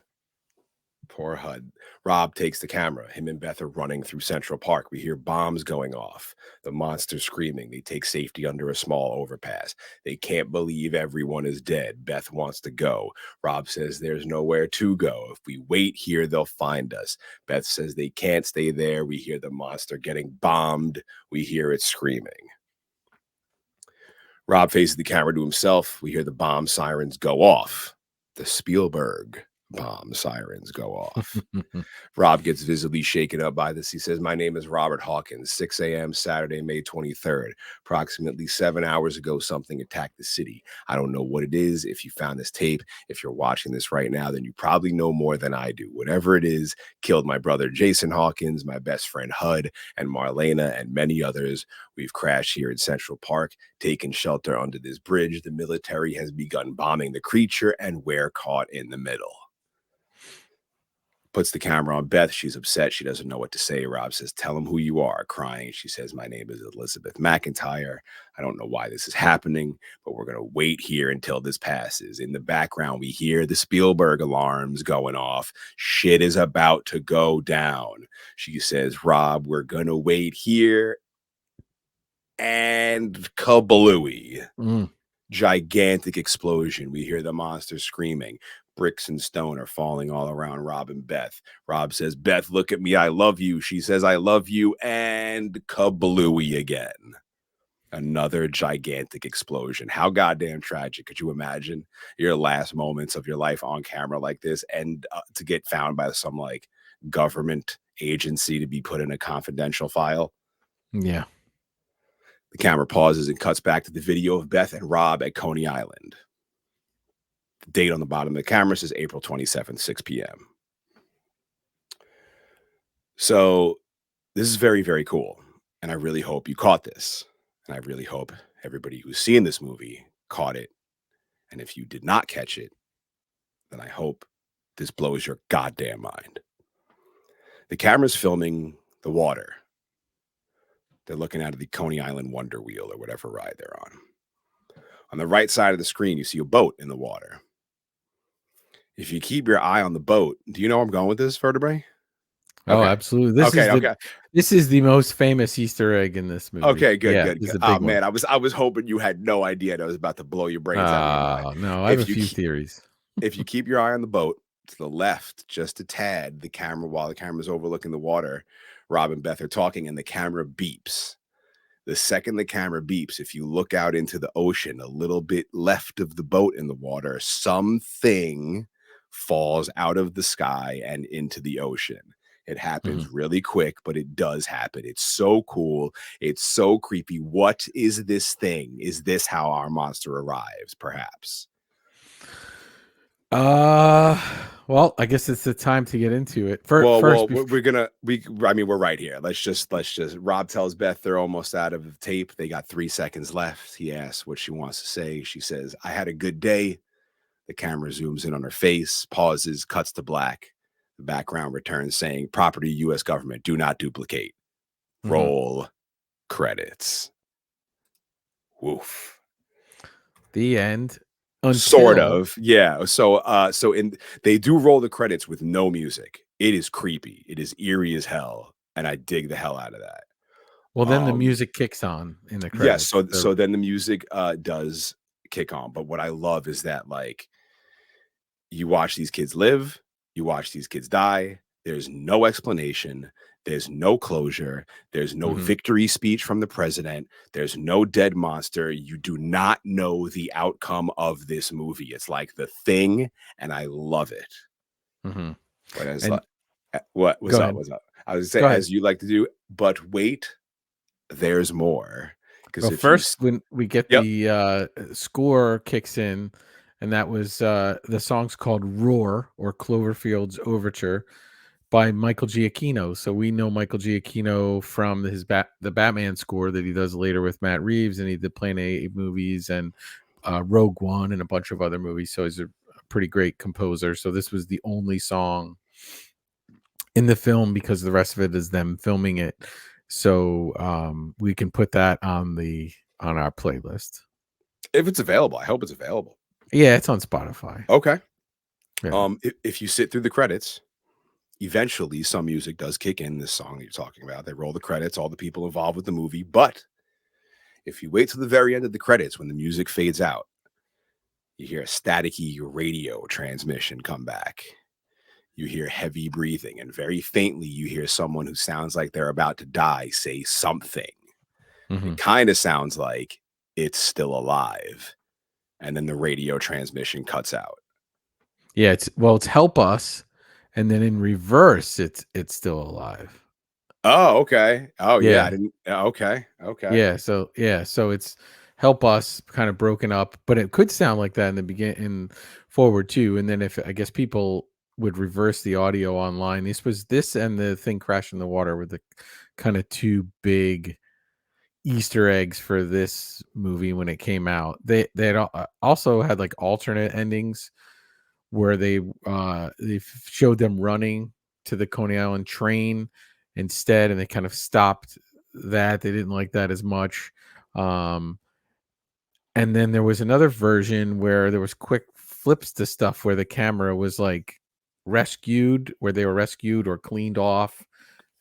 Poor Hud. Rob takes the camera. Him and Beth are running through Central Park. We hear bombs going off. The monster screaming. They take safety under a small overpass. They can't believe everyone is dead. Beth wants to go. Rob says there's nowhere to go. If we wait here, they'll find us. Beth says they can't stay there. We hear the monster getting bombed. We hear it screaming. Rob faces the camera to himself. We hear the bomb sirens go off. The Spielberg bomb sirens go off. Rob gets visibly shaken up by this. He says, "My name is Robert Hawkins, 6 a.m. Saturday, May 23rd. Approximately 7 hours ago, something attacked the city. I don't know what it is. If you found this tape, if you're watching this right now, then you probably know more than I do. Whatever it is, killed my brother Jason Hawkins, my best friend Hud, and Marlena, and many others. We've crashed here in Central Park, taken shelter under this bridge. The military has begun bombing the creature, and we're caught in the middle." Puts the camera on Beth. She's upset. She doesn't know what to say. Rob says, "Tell him who you are." Crying, she says, "My name is Elizabeth McIntyre. I don't know why this is happening, but we're going to wait here until this passes." In the background, we hear the Spielberg alarms going off. Shit is about to go down. She says, "Rob, we're going to wait here." And kablooey. Gigantic explosion. We hear the monster screaming. Bricks and stone are falling all around Rob and Beth. Rob says, "Beth, look at me. I love you." She says, "I love you." And kablooey again. Another gigantic explosion. How goddamn tragic could you imagine your last moments of your life on camera like this, and to get found by some like government agency to be put in a confidential file? Yeah. The camera pauses and cuts back to the video of Beth and Rob at Coney Island. The date on the bottom of the camera says April 27th, 6 p.m. So this is very, very cool. And I really hope you caught this. And I really hope everybody who's seen this movie caught it. And if you did not catch it, then I hope this blows your goddamn mind. The camera's filming the water. They're looking out of the Coney Island Wonder Wheel or whatever ride they're on. On the right side of the screen, you see a boat in the water. If you keep your eye on the boat, do you know where I'm going with this, Vertebrae? Oh, Okay. absolutely. This is the most famous Easter egg in this movie. Okay, good, Yeah, good. this is a Oh big one. man, I was hoping you had no idea that I was about to blow your brains out of your mind. No, I have a few theories. If you keep your eye on the boat to the left, just a tad, the camera, while the camera's overlooking the water, Rob and Beth are talking, and the camera beeps. The second the camera beeps, if you look out into the ocean a little bit left of the boat in the water, something falls out of the sky and into the ocean. It happens really quick, but it does happen. It's so cool. It's so creepy. What is this thing? Is this how our monster arrives? Perhaps. Well, I guess it's the time to get into it. Well, we're right here. Let's just Rob tells Beth they're almost out of the tape. They got 3 seconds left. He asks what she wants to say. She says, "I had a good day." The camera zooms in on her face, pauses, cuts to black. The background returns saying, "Property U.S. government, do not duplicate." Roll credits. Woof. The end. Sort of, yeah. So they do roll the credits with no music. It is creepy. It is eerie as hell, and I dig the hell out of that. Well, then the music kicks on in the credits. Yes, so then the music does kick on. But what I love is that, like, you watch these kids live, you watch these kids die. There's no explanation. There's no closure. There's no victory speech from the president. There's no dead monster. You do not know the outcome of this movie. It's like The Thing, and I love it. What was up? I was saying, as you like to do, but wait, there's more. Because first, when we get the score kicks in, and that was the song's called "Roar" or Cloverfield's Overture by Michael Giacchino. So we know Michael Giacchino from the Batman score that he does later with Matt Reeves, and he did Planet 8 movies and Rogue One and a bunch of other movies. So he's a pretty great composer. So this was the only song in the film because the rest of it is them filming it. So we can put that on our playlist if it's available. I hope it's available. Yeah, it's on Spotify. Okay. Yeah. If you sit through the credits, eventually some music does kick in. This song that you're talking about, they roll the credits, all the people involved with the movie. But if you wait till the very end of the credits, when the music fades out, you hear a staticky radio transmission come back. You hear heavy breathing, and very faintly you hear someone who sounds like they're about to die say something. It kind of sounds like it's still alive. And then the radio transmission cuts out. Yeah, it's "Help Us," and then in reverse, it's still alive. Oh, okay. Oh, yeah. I didn't. Okay. Yeah. So it's "Help Us" kind of broken up, but it could sound like that in the beginning, forward too. And then if I guess people would reverse the audio online, this and The Thing Crash in the Water were the kind of two big Easter eggs for this movie when it came out. They also had like alternate endings where they showed them running to the Coney Island train instead, and they kind of stopped that. They didn't like that as much. And then there was another version where there was quick flips to stuff where the camera was like rescued, where they were rescued or cleaned off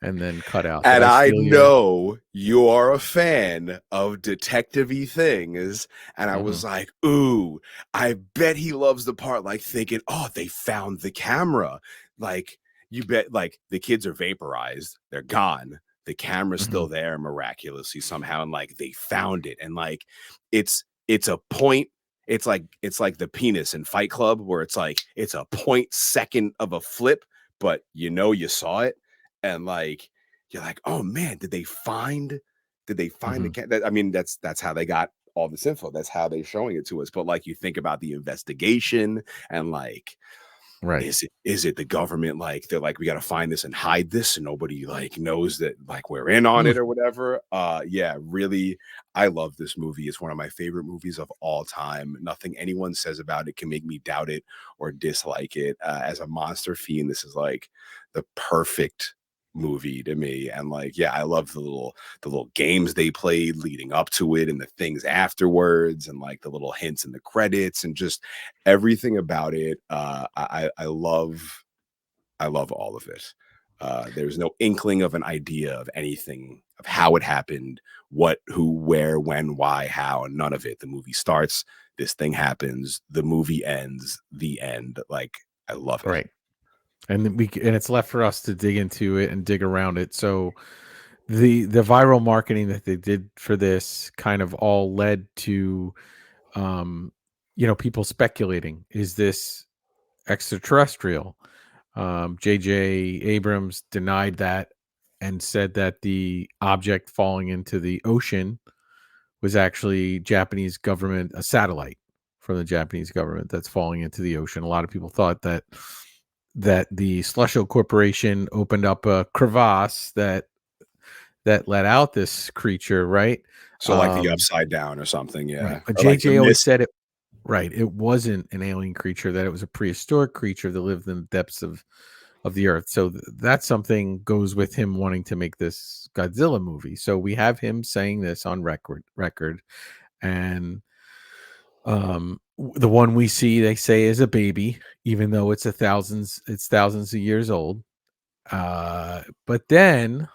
and then cut out. And I know you are a fan of detective-y things. And I was like, ooh, I bet he loves the part, like thinking, oh, they found the camera. Like, you bet, like, the kids are vaporized. They're gone. the camera's still there miraculously somehow, and like they found it, and like it's a point. It's like the penis in Fight Club, where it's like it's a 0.2 of a flip, but you saw it, and like you're like, oh man, did they find the I mean, that's how they got all this info. That's how they're showing it to us. But like you think about the investigation, and like, Right. is it the government, like they're like, we got to find this and hide this and nobody like knows that like we're in on it or whatever. Yeah, really, I love this movie. It's one of my favorite movies of all time. Nothing anyone says about it can make me doubt it or dislike it. As a monster fiend, this is like the perfect movie to me. And like, yeah, I love the little games they played leading up to it and the things afterwards, and like the little hints in the credits, and just everything about it. I love all of it. There's no inkling of an idea of anything of how it happened, what, who, where, when, why, how, and none of it. The movie starts, this thing happens, the movie ends, the end. Like, I love it. Right. And it's left for us to dig into it and dig around it. So the viral marketing that they did for this kind of all led to people speculating, is this extraterrestrial? J.J. Abrams denied that and said that the object falling into the ocean was actually Japanese government, a satellite from the Japanese government that's falling into the ocean. A lot of people thought that the Celestial Corporation opened up a crevasse that let out this creature, right? So like the Upside Down or something, yeah. Right. But Or like JJ always said it. Right. It wasn't an alien creature, that it was a prehistoric creature that lived in the depths of the earth. So that's something goes with him wanting to make this Godzilla movie. So we have him saying this on record. And the one we see, they say, is a baby, even though it's thousands of years old. But then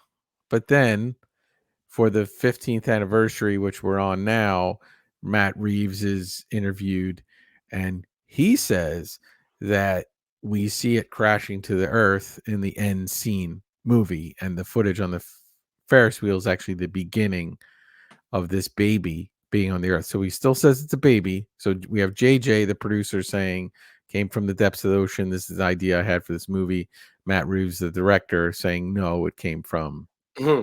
for the 15th anniversary, which we're on now, Matt Reeves is interviewed, and he says that we see it crashing to the earth in the end scene movie, and the footage on the Ferris wheel is actually the beginning of this baby being on the earth. So he still says it's a baby. So we have JJ, the producer, saying came from the depths of the ocean. This is the idea I had for this movie. Matt Reeves, the director, saying no, it came from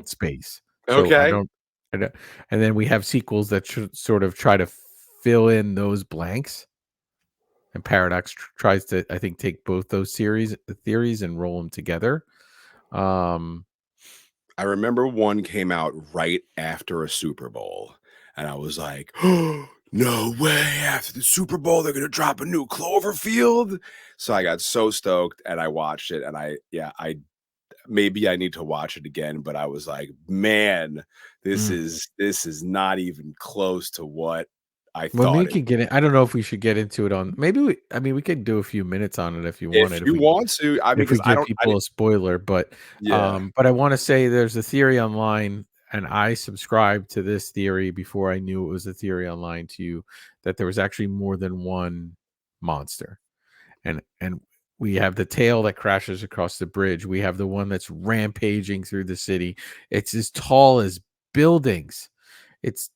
space. So Okay. I don't, and then we have sequels that sort of try to fill in those blanks. And Paradox tries to, I think, take both those theories and roll them together. I remember one came out right after a Super Bowl, and I was like, oh, no way, after the Super Bowl, they're going to drop a new Cloverfield. So I got so stoked, and I watched it, and I maybe I need to watch it again, but I was like, man, this is not even close to what I Well, thought we it. could get it. I don't know if we should get into it on. Maybe we could do a few minutes on it if you wanted. If you want to, I mean, if we because I give don't. people a spoiler, but Yeah. but I want to say there's a theory online, and I subscribed to this theory before I knew it was a theory online too, that there was actually more than one monster, and we have the tail that crashes across the bridge. We have the one that's rampaging through the city. It's as tall as buildings. It's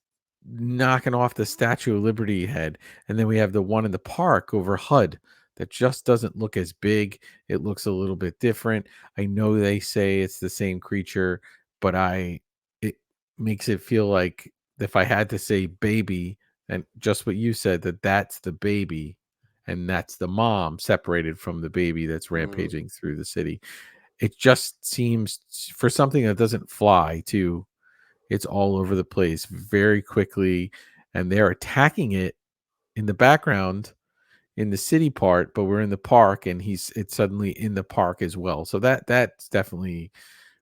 knocking off the Statue of Liberty head. And then we have the one in the park over HUD that just doesn't look as big. It looks a little bit different. I know they say it's the same creature, but it makes it feel like if I had to say baby, and just what you said, that's the baby and that's the mom separated from the baby that's rampaging through the city. It just seems, for something that doesn't fly, too, it's all over the place very quickly, and they're attacking it in the background in the city part, but we're in the park, and it's suddenly in the park as well. So that's definitely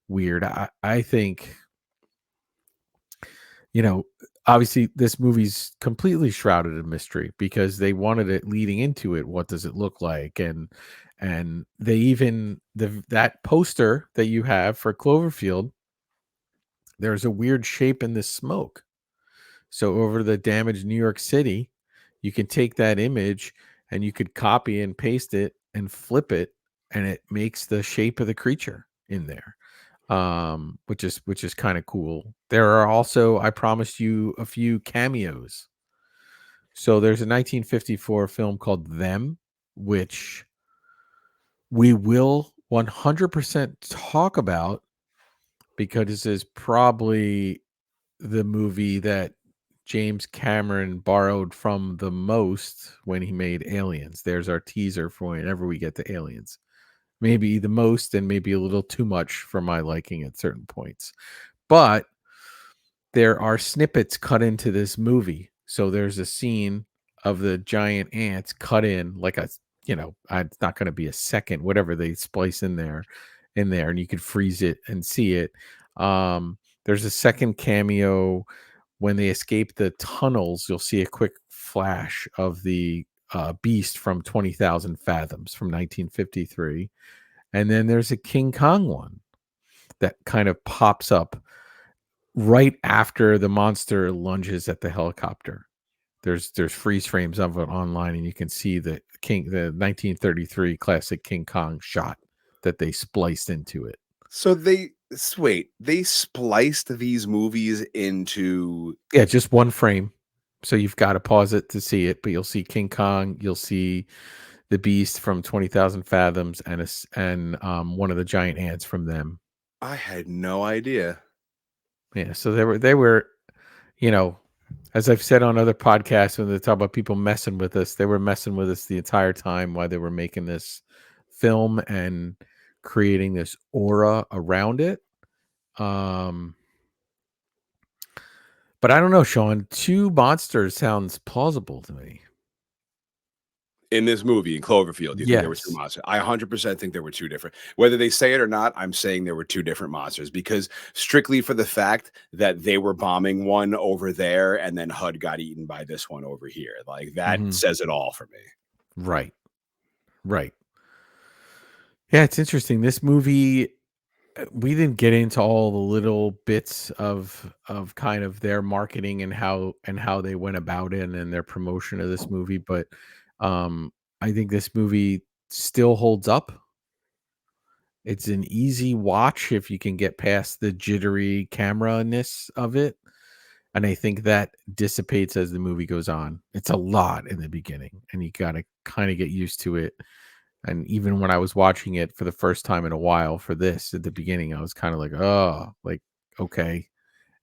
weird. I think, obviously this movie's completely shrouded in mystery because they wanted it leading into it. What does it look like? And they even that poster that you have for Cloverfield, there's a weird shape in the smoke. So over the damaged New York City, you can take that image and you could copy and paste it and flip it, and it makes the shape of the creature in there. which is kind of cool. There are also, I promised you, a few cameos. So there's a 1954 film called Them, which we will 100% talk about because this is probably the movie that James Cameron borrowed from the most when he made Aliens. There's our teaser for whenever we get to Aliens. Maybe the most and maybe a little too much for my liking at certain points. But there are snippets cut into this movie. So there's a scene of the giant ants cut in like a, it's not going to be a second, whatever they splice in there, and you could freeze it and see it. There's a second cameo when they escape the tunnels. You'll see a quick flash of the beast from 20,000 Fathoms from 1953. And then there's a King Kong one that kind of pops up right after the monster lunges at the helicopter. There's freeze frames of it online, and you can see the 1933 classic King Kong shot that they spliced into it. So they spliced these movies into just one frame. So you've got to pause it to see it, but you'll see King Kong, you'll see the beast from 20,000 Fathoms, and one of the giant ants from Them. I had no idea. Yeah, so they were, as I've said on other podcasts when they talk about people messing with us, they were messing with us the entire time while they were making this film and creating this aura around it. But I don't know, Shawn. Two monsters sounds plausible to me. In this movie, in Cloverfield, you think there were two Yes. monsters? I 100% think there were two different. Whether they say it or not, I'm saying there were two different monsters because strictly for the fact that they were bombing one over there and then HUD got eaten by this one over here. Like that says it all for me. Right. Yeah, it's interesting. This movie, we didn't get into all the little bits of kind of their marketing and how they went about it and their promotion of this movie, but I think this movie still holds up. It's an easy watch if you can get past the jittery camera-ness of it, and I think that dissipates as the movie goes on. It's a lot in the beginning, and you gotta kind of get used to it. And even when I was watching it for the first time in a while for this at the beginning, I was kind of like, oh, like, okay.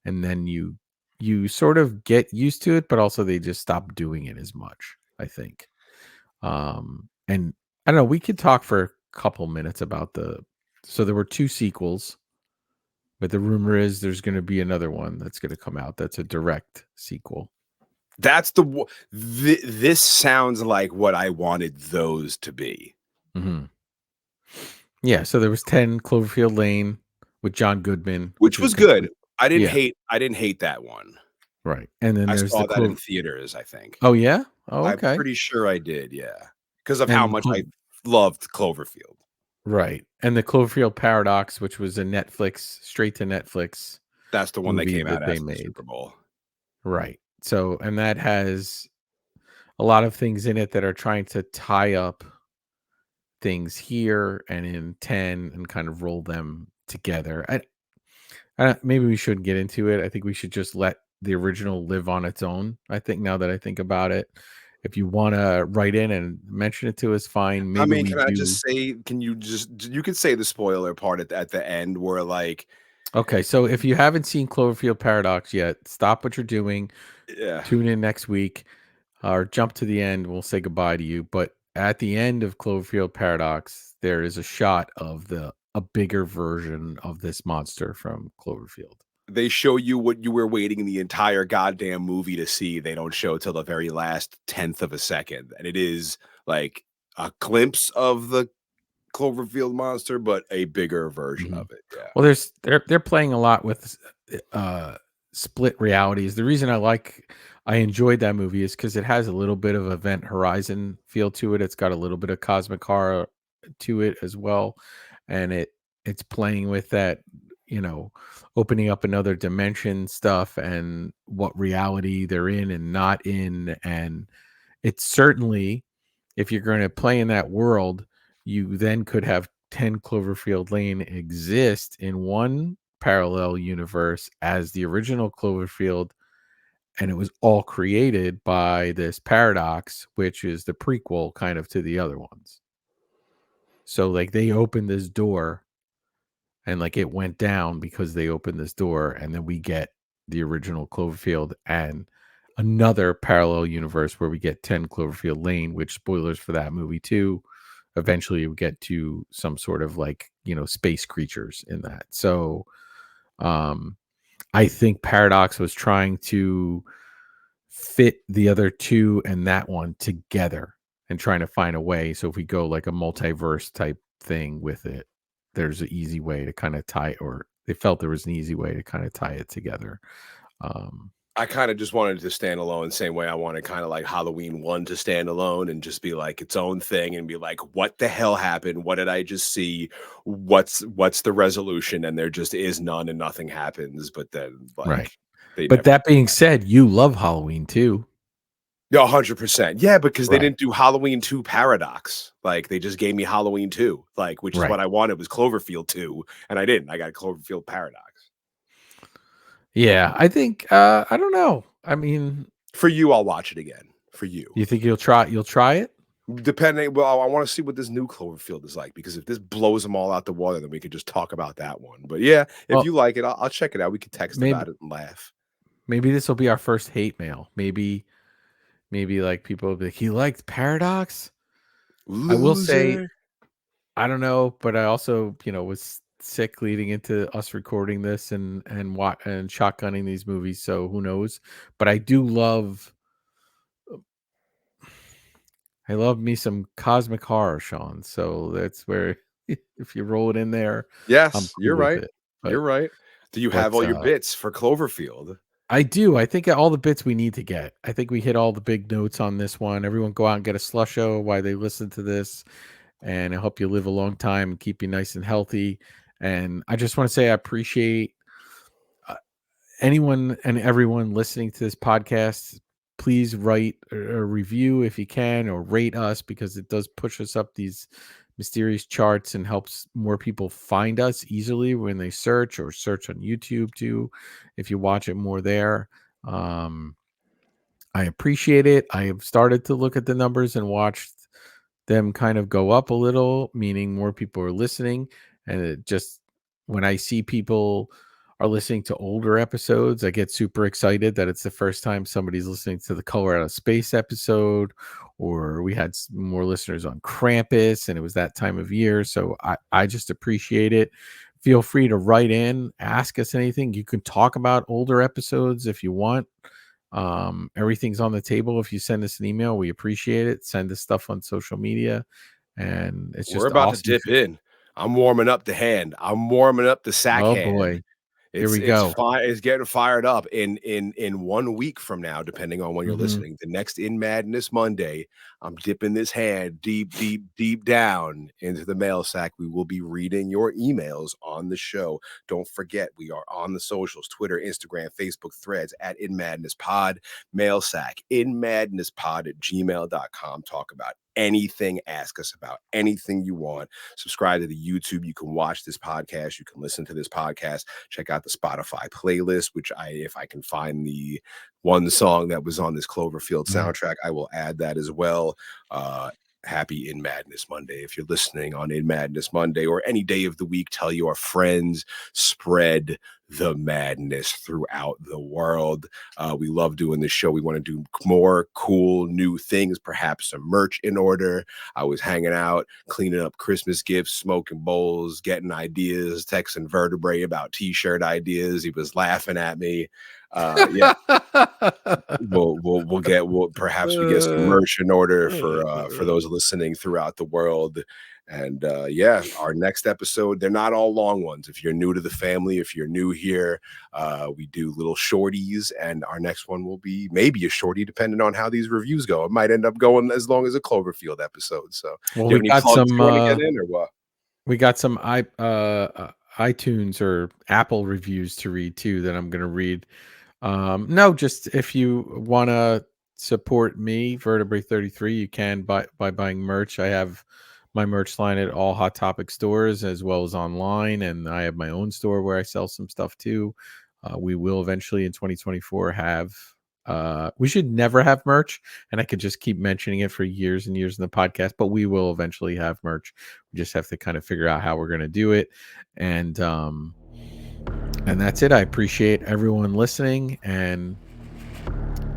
And then you sort of get used to it, but also they just stop doing it as much, I think. And I don't know, we could talk for a couple minutes about so there were two sequels, but the rumor is there's going to be another one that's going to come out. That's a direct sequel. That's this sounds like what I wanted those to be. Mm-hmm. Yeah, so there was 10 Cloverfield Lane with John Goodman, which was good. I didn't hate that one. Right. And then I there's saw that in theaters, I think. Oh yeah? Oh, okay. I'm pretty sure I did, yeah. Because of how much I loved Cloverfield. Right. And the Cloverfield Paradox, which was a Netflix, straight to Netflix. That's the one that came out after the Super Bowl. Right. So, and that has a lot of things in it that are trying to tie up things here and in 10 and kind of roll them together. Maybe we shouldn't get into it. I think we should just let the original live on its own. I think now that I think about it, if you want to write in and mention it to us, fine. Maybe I mean, can I just say, you could say the spoiler part at the end where like. Okay, so if you haven't seen Cloverfield Paradox yet, stop what you're doing. Yeah. Tune in next week or jump to the end. We'll say goodbye to you. But at the end of Cloverfield Paradox, there is a shot of a bigger version of this monster from Cloverfield. They show you what you were waiting the entire goddamn movie to see. They don't show till the very last 10th of a second. And it is like a glimpse of the Cloverfield monster, but a bigger version of it. Yeah. Well, they're playing a lot with split realities. The reason I enjoyed that movie is because it has a little bit of Event Horizon feel to it. It's got a little bit of Cosmic Horror to it as well, and it's playing with that, opening up another dimension stuff and what reality they're in and not in. And it's certainly, if you're going to play in that world, you then could have 10 Cloverfield Lane exist in one parallel universe as the original Cloverfield, and it was all created by this paradox, which is the prequel kind of to the other ones. So like they opened this door and like it went down because they opened this door, and then we get the original Cloverfield and another parallel universe where we get 10 Cloverfield Lane, which spoilers for that movie too. Eventually we get to some sort of like, space creatures in that. So I think Paradox was trying to fit the other two and that one together and trying to find a way. So if we go like a multiverse type thing with it, there's an easy way to kind of tie, or they felt there was an easy way to kind of tie it together. I kind of just wanted to stand alone, same way I wanted kind of like Halloween 1 to stand alone and just be like its own thing and be like, what the hell happened? What did I just see? What's the resolution? And there just is none and nothing happens. But then Right. they But never. that being said, you love Halloween too. Yeah, 100%. Yeah, because they Right. didn't do Halloween 2 Paradox. Like they just gave me Halloween 2, like, which is Right. what I wanted was Cloverfield 2, and I didn't. I got Cloverfield Paradox. Yeah, I think I don't know. I mean, For you, I'll watch it again. For you. you think you'll try it? Depending, well, I want to see what this new Cloverfield is like, because if this blows them all out the water, then we could just talk about that one. But yeah, if Well, you like it, I'll check it out. We could text maybe about it and laugh. maybe this will be our first hate mail. Maybe like people will be like, he liked Paradox. I will say, Loser. I don't know, but I also, was sick leading into us recording this and shotgunning these movies. So who knows? But I do love. I love me some cosmic horror, Shawn. So that's where if you roll it in there, I'm Yes, cool you're with right. it. You're But right. Do you have but all your bits for Cloverfield? I do. I think all the bits we need to get. I think we hit all the big notes on this one. Everyone go out and get a slusho while they listen to this. And I hope you live a long time and keep you nice and healthy. And I just want to say I appreciate anyone and everyone listening to this podcast. Please write a review if you can, or rate us, because it does push us up these mysterious charts and helps more people find us easily when they search on YouTube too. If you watch it more there, I appreciate it. I have started to look at the numbers and watched them kind of go up a little, meaning more people are listening. And it just, when I see people are listening to older episodes, I get super excited that it's the first time somebody's listening to the Color Out of Space episode, or we had more listeners on Krampus and it was that time of year. So I just appreciate it. Feel free to write in, ask us anything. You can talk about older episodes if you want. Everything's on the table. If you send us an email, we appreciate it. Send us stuff on social media, and it's We're just about to awesome. dip in. I'm warming up the hand. I'm warming up the sack Oh hand. boy, here we It's go. fine. It's getting fired up in 1 week from now, depending on when you're listening. The next In Madness Monday, I'm dipping this hand deep down into the mail sack. We will be reading your emails on the show. Don't forget, we are on the socials: Twitter, Instagram, Facebook, Threads at In Madness Pod. Mail sack, inmadnesspod@gmail.com. Talk about anything. Ask us about anything you want. Subscribe to the YouTube. You can watch this podcast. You can listen to this podcast. Check out the Spotify playlist, which if I can find the one song that was on this Cloverfield soundtrack, I will add that as well. Happy In Madness Monday. If you're listening on In Madness Monday or any day of the week, tell your friends, spread the madness throughout the world. We love doing this show. We want to do more cool new things, perhaps some merch in order. I was hanging out, cleaning up Christmas gifts, smoking bowls, getting ideas, texting Vertebrae about t-shirt ideas. He was laughing at me. Yeah. Perhaps we get some merch in order for those listening throughout the world. And yeah, our next episode, they're not all long ones. If you're new to the family, if you're new here, we do little shorties, and our next one will be maybe a shorty, depending on how these reviews go. It might end up going as long as a Cloverfield episode. So, Well, do you we have any got plugs some. you want to get in, or what? We got some iTunes or Apple reviews to read too that I'm going to read. No, just if you want to support me, Vertebrae 33, you can by buying merch. I have my merch line at all Hot Topic stores as well as online, and I have my own store where I sell some stuff too. We will eventually in 2024 have. We should never have merch, and I could just keep mentioning it for years and years in the podcast. But we will eventually have merch. We just have to kind of figure out how we're going to do it, and that's it. I appreciate everyone listening, and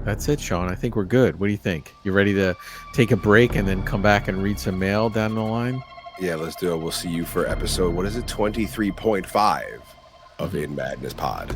that's it, Shawn. I think we're good. What do you think? You ready to take a break and then come back and read some mail down the line? Yeah, let's do it. We'll see you for episode, what is it, 23.5 of In Madness Pod.